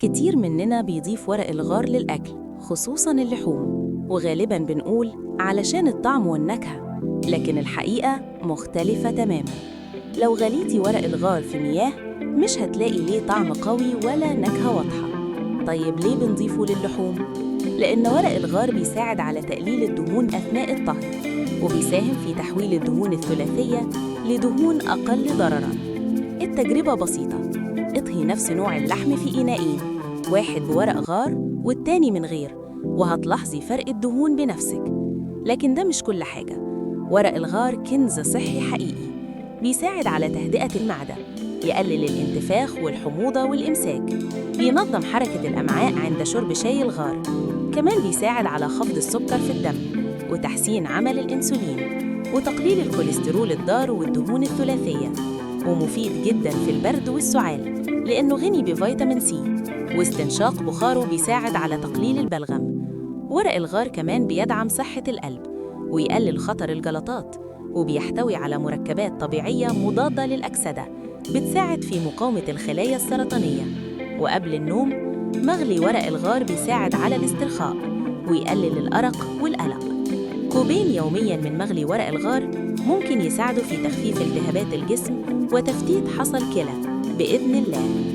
كتير مننا بيضيف ورق الغار للأكل، خصوصاً اللحوم، وغالباً بنقول علشان الطعم والنكهة، لكن الحقيقة مختلفة تماماً. لو غليتي ورق الغار في مياه مش هتلاقي ليه طعم قوي ولا نكهة واضحة. طيب ليه بنضيفه للحوم؟ لأن ورق الغار بيساعد على تقليل الدهون أثناء الطهي، وبيساهم في تحويل الدهون الثلاثية لدهون أقل ضرراً. التجربة بسيطة، اطهي نفس نوع اللحم في إناءين، واحد بورق غار والتاني من غير، وهتلاحظي فرق الدهون بنفسك. لكن ده مش كل حاجة، ورق الغار كنز صحي حقيقي، بيساعد على تهدئة المعدة، يقلل الانتفاخ والحموضة والإمساك، بينظم حركة الأمعاء عند شرب شاي الغار، كمان بيساعد على خفض السكر في الدم وتحسين عمل الأنسولين وتقليل الكوليسترول الضار والدهون الثلاثية، ومفيد جداً في البرد والسعال لأنه غني بفيتامين سي، واستنشاق بخاره بيساعد على تقليل البلغم. ورق الغار كمان بيدعم صحة القلب ويقلل خطر الجلطات، وبيحتوي على مركبات طبيعية مضادة للأكسدة بتساعد في مقاومة الخلايا السرطانية. وقبل النوم مغلي ورق الغار بيساعد على الاسترخاء ويقلل الأرق والقلق. كوبين يومياً من مغلي ورق الغار ممكن يساعدوا في تخفيف التهابات الجسم وتفتيت حصى الكلى بإذن الله.